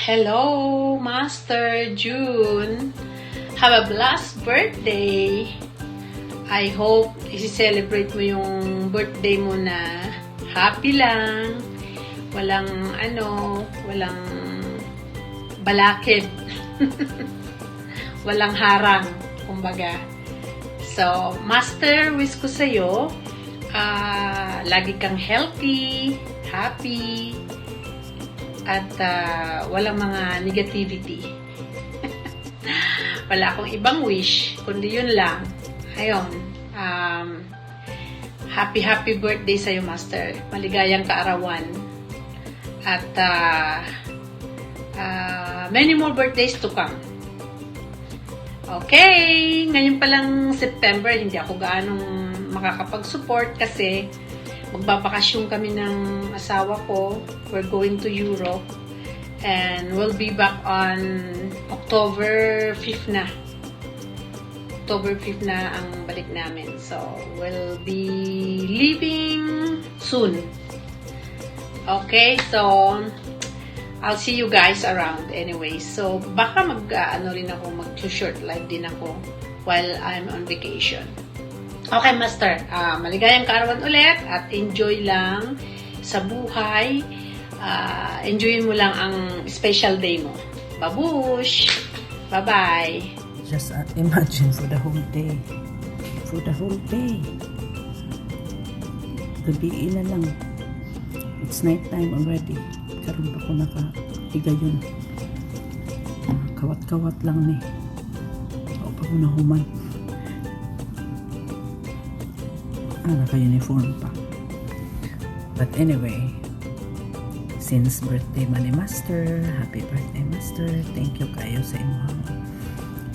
Hello, Master June. Have a blessed birthday. I hope isi-celebrate mo yung birthday mo na happy lang. Walang walang balakid. Walang harang, kumbaga. So, Master, wish ko sa'yo, lagi kang healthy, happy, at walang mga negativity. Wala akong ibang wish, kundi yun lang. Ayun, happy birthday sa'yo, Master. Maligayang kaarawan. At many more birthdays to come. Okay, ngayon pa lang September, hindi ako gaanong makakapag-support kasi magbabakasyon kami ng asawa ko. We're going to Europe and we'll be back on October 5th na. October 5th na ang balik namin. So, we'll be leaving soon. Okay, so I'll see you guys around anyway. So, baka rin ako, mag-short live din ako while I'm on vacation. Okay, Master. Maligayang kaarawan ulit at enjoy lang sa buhay. Enjoyin mo lang ang special day mo. Babush! Bye-bye! Just imagine for the whole day. For the whole day. Gabi na lang. It's night time already. Karoon pa ko nakahiga yun. Kawat-kawat lang ni. O pa ko nahuman. Naka-uniform pa. But anyway, since birthday man ni Master, happy birthday Master. Thank you kayo sa inyong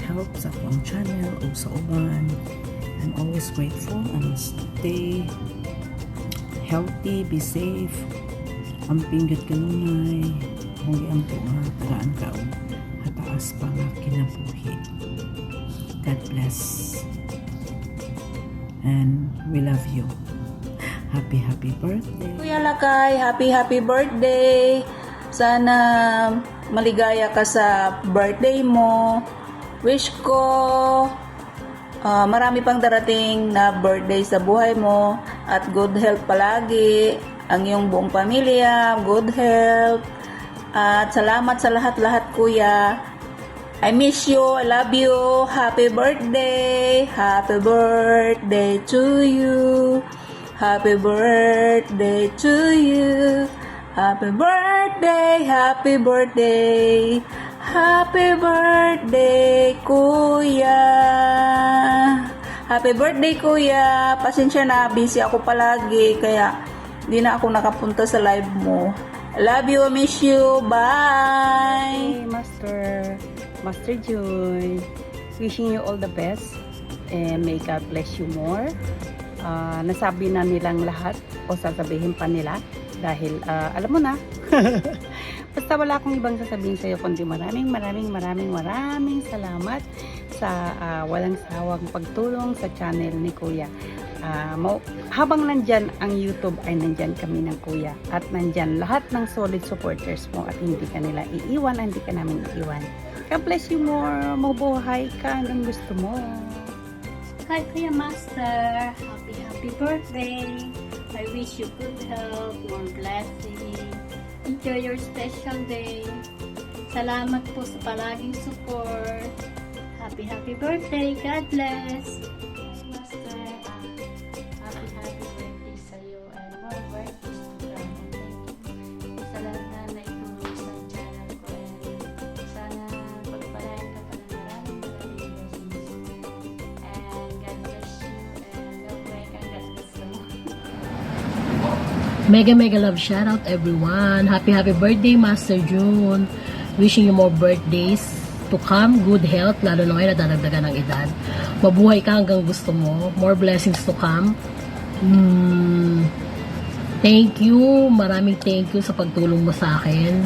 help sa akong channel o sa uban. I'm always grateful and stay healthy, be safe. Ang pinggit kanunay, kung ang nga tagaan ka o hataas pa nga kinabuhi. God bless. And we love you. Happy birthday. Kuya Lakay, happy birthday. Sana maligaya ka sa birthday mo. Wish ko marami pang darating na birthday sa buhay mo at good health palagi. Ang iyong buong pamilya, good health. At salamat sa lahat-lahat, Kuya. I miss you. I love you. Happy birthday. Happy birthday to you. Happy birthday to you. Happy birthday. Happy birthday. Happy birthday, Kuya. Happy birthday, Kuya. Pasensya na, busy ako palagi. Kaya di na ako nakapunta sa live mo. I love you. I miss you. Bye. Hey, Master Joy, wishing you all the best and may God bless you more. Nasabi na nilang lahat o sasabihin pa nila dahil alam mo na. Basta wala akong ibang sasabihin sa iyo kundi maraming salamat sa walang sawang pagtulong sa channel ni Kuya. Habang nandyan ang YouTube ay nandyan kami ng Kuya at nandyan lahat ng solid supporters mo at hindi ka nila iiwan, hindi ka namin iiwan. God bless you more. Mabuhay ka hanggang gusto mo. Hi, Kuya Master. Happy birthday. I wish you good health, more blessing. Enjoy your special day. Salamat po sa palaging support. Happy birthday. God bless. Master, happy birthday sa iyo and more birthdays to come. Thank you sa lahat na naitulong sa channel ko and sana pagpalain ka pa ng maraming blessings. And God bless you and mabuhay kang God gusto mo. Mega love shout out everyone. Happy birthday, Master June. Wishing you more birthdays to come, good health, lalo na ngayon nadadagdagan ng edad. Mabuhay ka hanggang gusto mo. More blessings to come. Thank you. Maraming thank you sa pagtulong mo sa akin.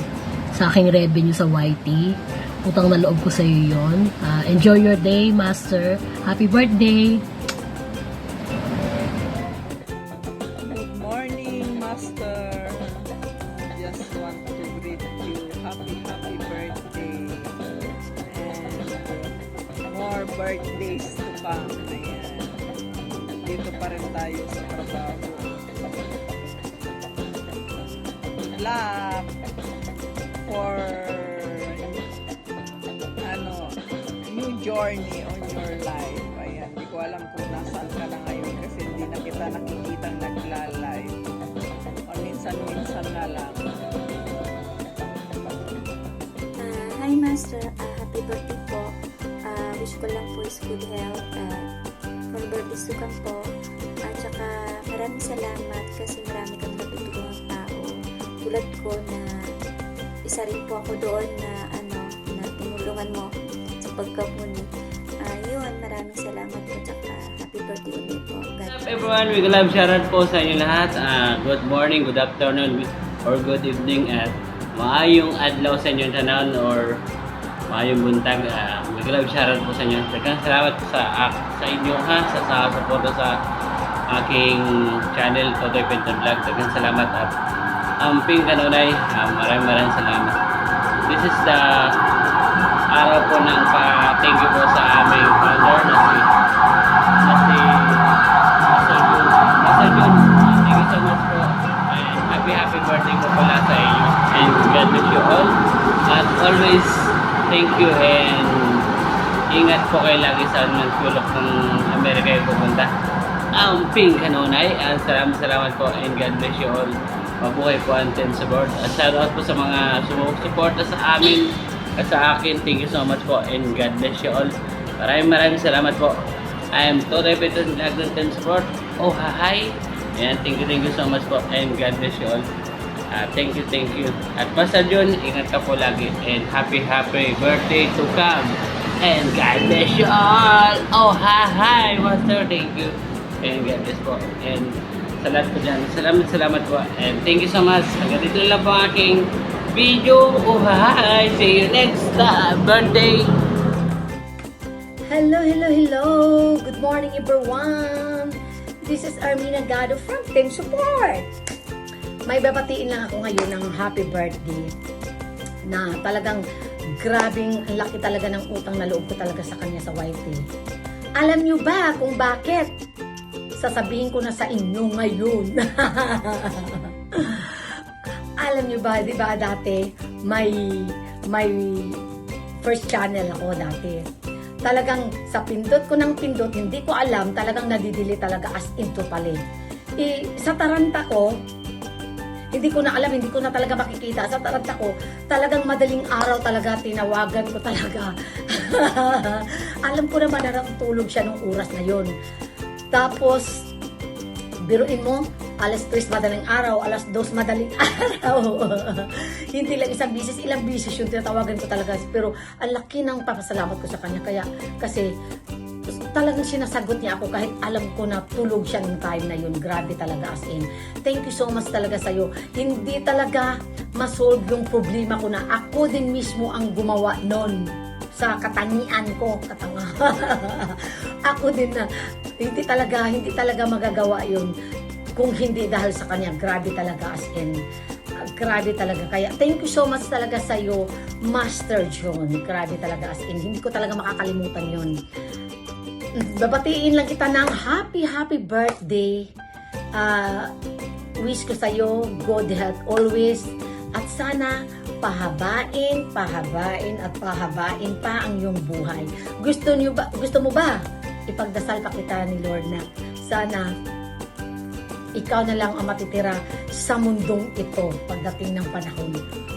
Sa aking revenue sa YT. Utang na loob ko sa iyo yun. Enjoy your day, Master. Happy birthday. Good morning, Master. Just want to greet you. Happy birthday. birthdays to come. Ayan. Dito pa rin tayo sa trabaho. Good luck for new journey on your life. Ayan. Hindi ko alam kung nasaan ka na ngayon kasi hindi na kita nakikitang nagla-live. O minsan-minsan na lang. Hi Master, happy birthday po. Wish ko lang po is good health more birthdays to come po. At saka maraming salamat kasi marami kang natutulungang tao. Tulad ko na isa rin po ako doon na na tinulungan mo sa pagkabuni. Yun, maraming salamat po. Tsaka happy birthday ulit po. What's up everyone? We love shoutout po sa inyo lahat. Good morning, good afternoon, or good evening at maayong adlaw sa inyong tanan or maayong buntag. We love shoutout po sa inyo. Daghang salamat po sa inyo ha sa suporta sa aking channel Totoy Penton Vlog. Daghang salamat at amping kanunay. Maraming salamat. This is the araw po ng thank you po sa aming founder na si Master Jun. Thank you so much po. And happy birthday po pala sa inyo. And God bless you all. At always thank you and ingat po kayo lagi sa sulok ng Amerika yung pupunta. Amping kanunay. Salamat po and God bless you all. Mabuhay po ang Ten Support. At shout out po sa mga sumusuporta sa amin at sa akin. Thank you so much po and God bless you all. Maraming salamat po. I am Totoy Penton Vlog ng Ten Support. Oh hi. And thank you so much po and God bless you all. Thank you. At Pastor Jun, ingat ka po lagi and happy birthday to come. And God bless you all. Oh hi Master, thank you. And God bless po. And sa lahat po dyan, salamat po. And thank you so much. Hanggang dito lang po ang aking video. Oh hi. See you next birthday. Hello! Good morning everyone! This is Armina Gado from Team Support! May babatiin lang ako ngayon ng happy birthday na talagang grabing ang laki talaga ng utang na loob ko talaga sa kanya sa YT. Alam nyo ba kung bakit? Sasabihin ko na sa inyo ngayon. Alam nyo ba, di ba dati may first channel ako dati. Talagang sa pindot ko ng pindot, hindi ko alam, talagang nadidili talaga as in totally. Sa taranta ko, hindi ko na alam, hindi ko na talaga makikita. Sa taranta ko, talagang madaling araw talaga, tinawagan ko talaga. Alam ko naman na natutulog siya nung oras na yon. Tapos, biruin mo, alas 3 madaling araw, alas 2 madaling araw. Hindi lang isang bisis, ilang bisis yung tinatawagan ko talaga. Pero ang laki ng papasalamat ko sa kanya. Kaya, kasi talagang sinasagot niya ako kahit alam ko na tulog siya ng time na yun. Grabe talaga as in. Thank you so much talaga sa'yo. Hindi talaga masolve yung problema ko na ako din mismo ang gumawa nun sa katangian ko. Ako din na hindi talaga magagawa yun kung hindi dahil sa kanya. Grabe talaga as in. Grabe talaga. Kaya thank you so much talaga sa iyo, Master John. Grabe talaga as in. Hindi ko talaga makakalimutan yun. Babatiin lang kita ng happy birthday. Wish ko sa iyo good health always. At sana pahabain pa ang iyong buhay. Gusto mo ba? Ipagdasal pa kita ni Lord na sana ikaw na lang ang matitira sa mundong ito pagdating ng panahon.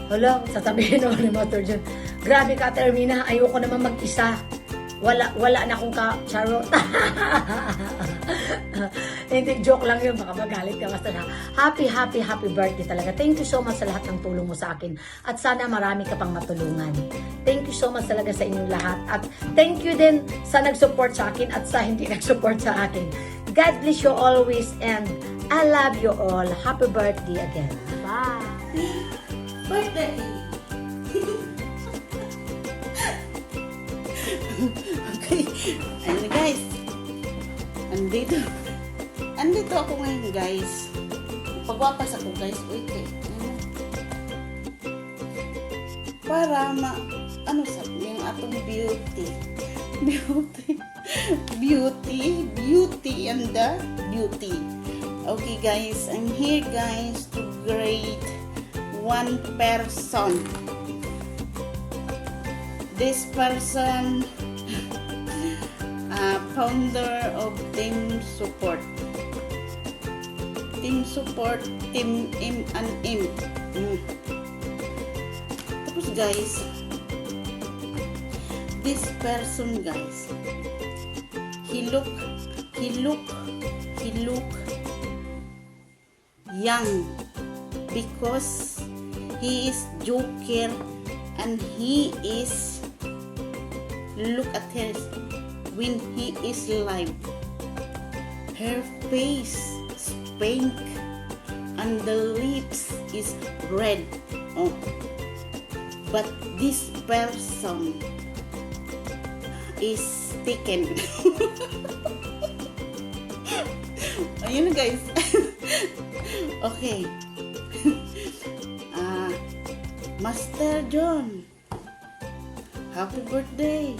Hala, sasabihin naman ni Master John, grabe ka, Termina, ayoko naman mag-isa. Wala na akong charot. Hindi, joke lang yun, baka magalit ka. Basta na, happy birthday talaga. Thank you so much sa lahat ng tulong mo sa akin. At sana marami ka pang matulungan. Thank you so much talaga sa inyong lahat. At thank you din sa nag-support sa akin at sa hindi nag-support sa akin. God bless you always and I love you all. Happy birthday again. Bye! Birthday! Okay. Ayun guys. Andito ako ngayon guys. Pagwapas ako guys. Okay. Para sa yung atong beauty. Beauty and the beauty. Okay guys, I'm here guys to grade one person. This person, founder of Team Support. Team Support, Team M and M. Tapos guys, this person guys, he look young because he is joker and he is, look at her when he is live, her face is pink and the lips is red. But this person is taken. Ayun guys. Okay. Master John, happy birthday.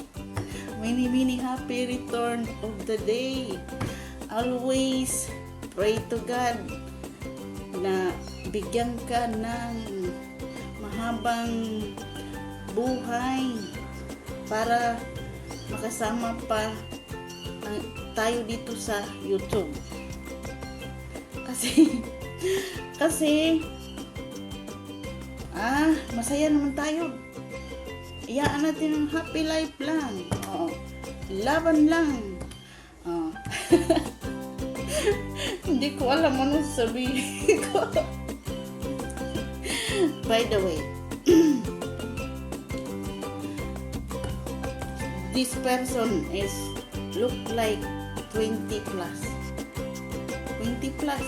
Many happy return of the day. Always pray to God na bigyan ka ng mahabang buhay para makasama pa tayo dito sa YouTube. Kasi masaya naman tayo. Iyaan natin ang happy life lang. Laban lang. Hindi ko alam anong sabihin ko. By the way, this person is look like 20 plus. 20 plus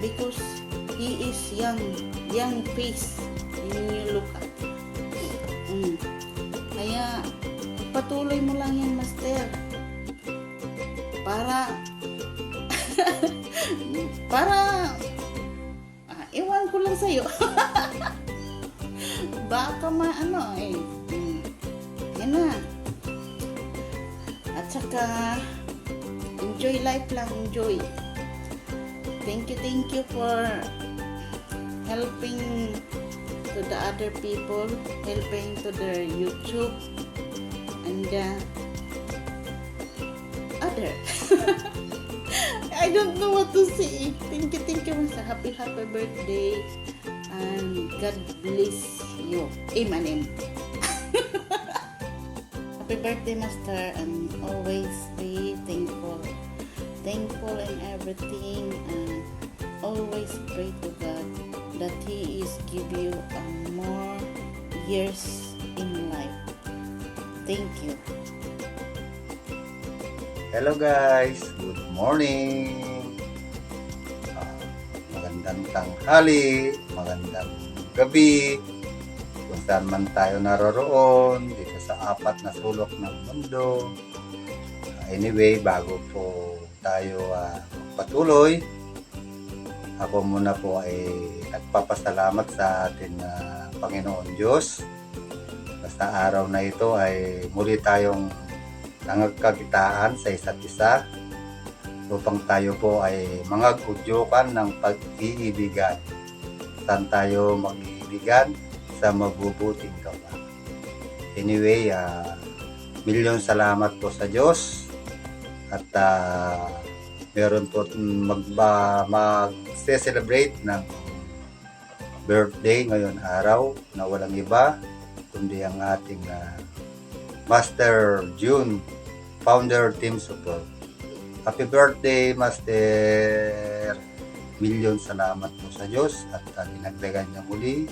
because he is young face when you look at. Kaya patuloy mo lang yan, Master, para iwan ko lang sa'yo. Baka yan na. At saka enjoy life lang, enjoy. Thank you for helping to the other people, helping to their YouTube and other. I don't know what to say. Thank you, Master. Happy birthday and God bless you. Amen. Happy birthday, Master, and always be thankful in everything, and always pray to God that He is give you more years in life. Thank you. Hello guys, good morning. Magandang tanghali, magandang gabi. Kung saan man tayo naroroon dito sa apat na sulok ng mundo. Anyway, bago po tayo magpatuloy, ako muna po ay nagpapasalamat sa atin na Panginoon Diyos. Sa araw na ito ay muli tayong nangagkakitaan sa isa't isa upang tayo po ay mangag-udyukan ng pag-iibigan. Saan tayo mag-iibigan? Sa mabubuting gawa. Anyway, milyon salamat po sa Diyos at meron po mag-celebrate ng birthday ngayon araw na walang iba kundi ang ating Master June, founder Team Support. Happy birthday, Master! Milyon salamat po sa Diyos at dinagdagan niya muli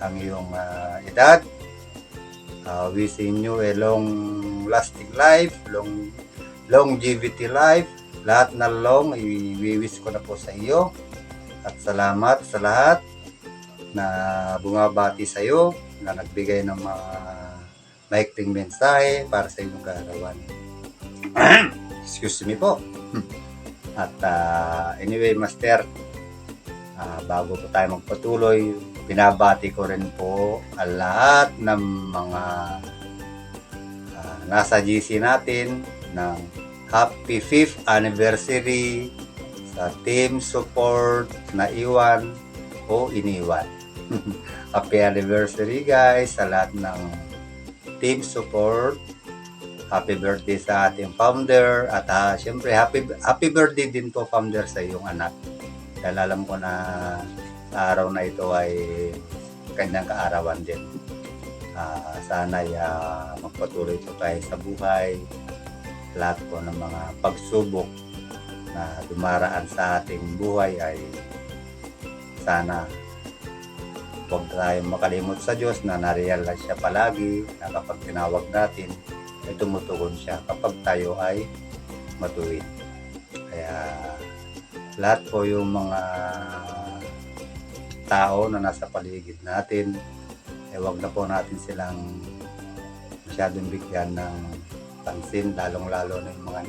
ang iyong edad. Wishing you a long-lasting life, longevity life. Lahat na long, i-wish ko na po sa iyo. At salamat sa lahat na bumabati sa iyo, na nagbigay ng mga maikling mensahe para sa iyong kaarawan. Excuse me po. At anyway, Master, bago po tayo magpatuloy, binabati ko rin po ang lahat ng mga nasa GC natin ng happy 5th anniversary sa team support na iwan o iniwan. Happy anniversary guys sa lahat ng team support. Happy birthday sa ating founder at syempre happy birthday din po founder sa iyong anak. Dahil alam ko na sa araw na ito ay kanyang kaarawan din. Sana magpatuloy po tayo sa buhay. Lahat po ng mga pagsubok na dumaraan sa ating buhay ay sana huwag tayong makalimot sa Diyos na narealize siya palagi na kapag tinawag natin ay tumutugon siya kapag tayo ay matuwid. Kaya lahat po yung mga tao na nasa paligid natin ay huwag na po natin silang masyadong bigyan ng pansin, lalong-lalo na yung mga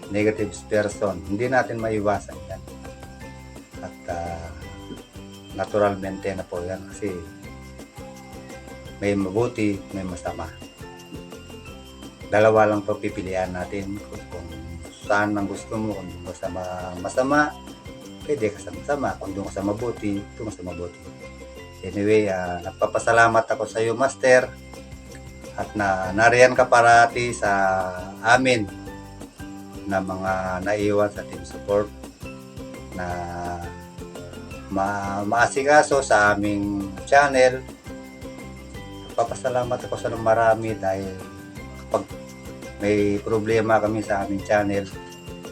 negative person. Hindi natin maiwasan yan. At naturalmente na po yan kasi may mabuti, may masama. Dalawa lang po pipilian natin kung saan ang gusto mo. Kung doon ka sa masama, pwede ka sa masama. Kung doon ka sa mabuti, doon ka sa mabuti. Anyway, nagpapasalamat ako sa iyo, Master. At nariyan ka parati sa amin na mga naiwan sa team support na maasikaso sa aming channel. Nagpapasalamat ako sa marami dahil kapag may problema kami sa aming channel,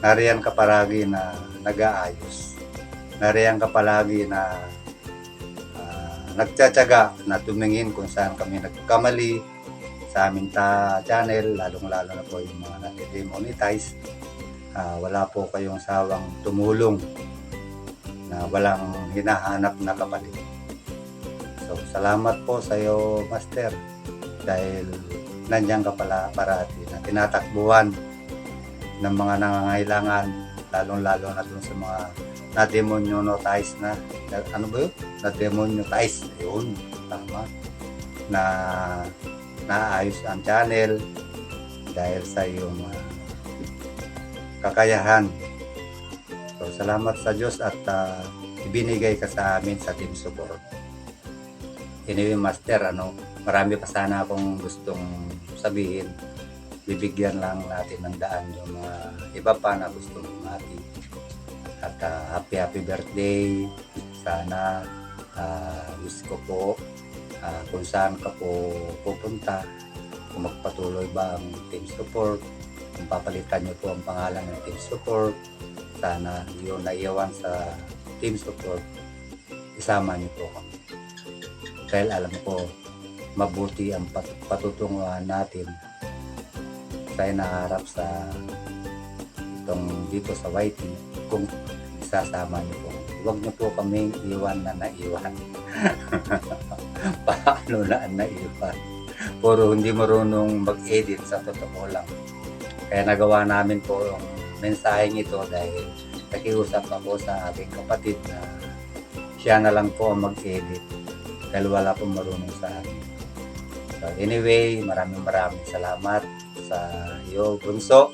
nariyan ka palagi na nag-aayos. Nariyan ka palagi na nagtsatsaga na tumingin kung saan kami nagkamali sa aming channel, lalong-lalo na po yung mga nati-demonetize. Wala po kayong sawang tumulong na walang hinahanap na kapalit. So, salamat po sa iyo, Master, dahil nandiyan ka pala parati na tinatakbuhan ng mga nangangailangan, lalong-lalo na dun sa mga na-demonetize na, ano ba yun? Na-demonetize, yun, tama, na naayos ang channel dahil sa iyong kakayahan. So, salamat sa Diyos at ibinigay ka sa amin sa team support. Anyway, Master, marami pa sana akong gustong sabihin. Bibigyan lang natin ng daan yung mga iba pa na gustong mati. At happy birthday. Sana wish ko po kung saan ka po pupunta, kung magpatuloy ba ang team support, kung papalitan niyo po ang pangalan ng team support, sana yung naiwan sa team support, isama niyo po kami. Dahil alam ko, mabuti ang patutunguhan natin sa inaharap sa dito sa YT kung isasama niyo po. Huwag niyo po kaming iwan na naiwan. Paano na naiwan? Puro hindi marunong mag-edit sa totoo lang. Kaya nagawa namin po yung mensaheng ito dahil nakiusap ako sa aking kapatid na siya na lang po ang mag-edit dahil wala pong marunong sa akin. So anyway, maraming salamat sa iyo, Bunso,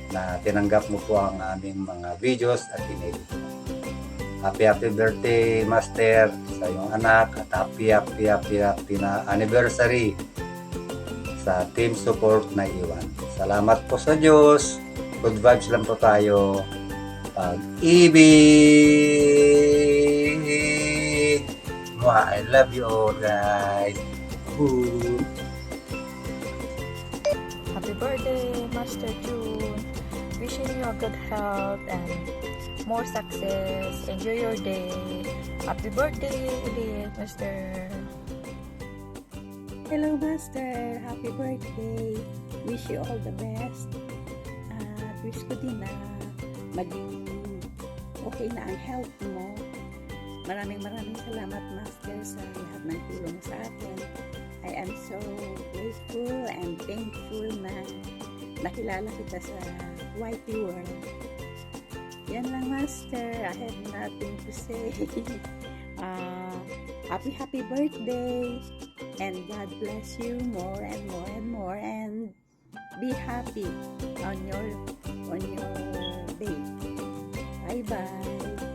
na tinanggap mo po ang aming mga videos at inedit. Happy birthday, Master, sa iyong anak at happy na anniversary sa team support na iwan. Salamat po sa Diyos. Good vibes lang po tayo. Pag-ibig. I love you all, guys. Ooh. Happy birthday, Master June. Wishing you a good health and more success. Enjoy your day. Happy birthday ulit, Master. Hello, Master. Happy birthday. Wish you all the best. At wish ko din na maging okay na ang health mo. Maraming salamat, Master, sa lahat ng tulong sa atin. I am so grateful and thankful na nakilala kita sa YT world. Yan lang, Master. I have nothing to say. Happy birthday. And God bless you more and more and more, and be happy on your day. Bye bye.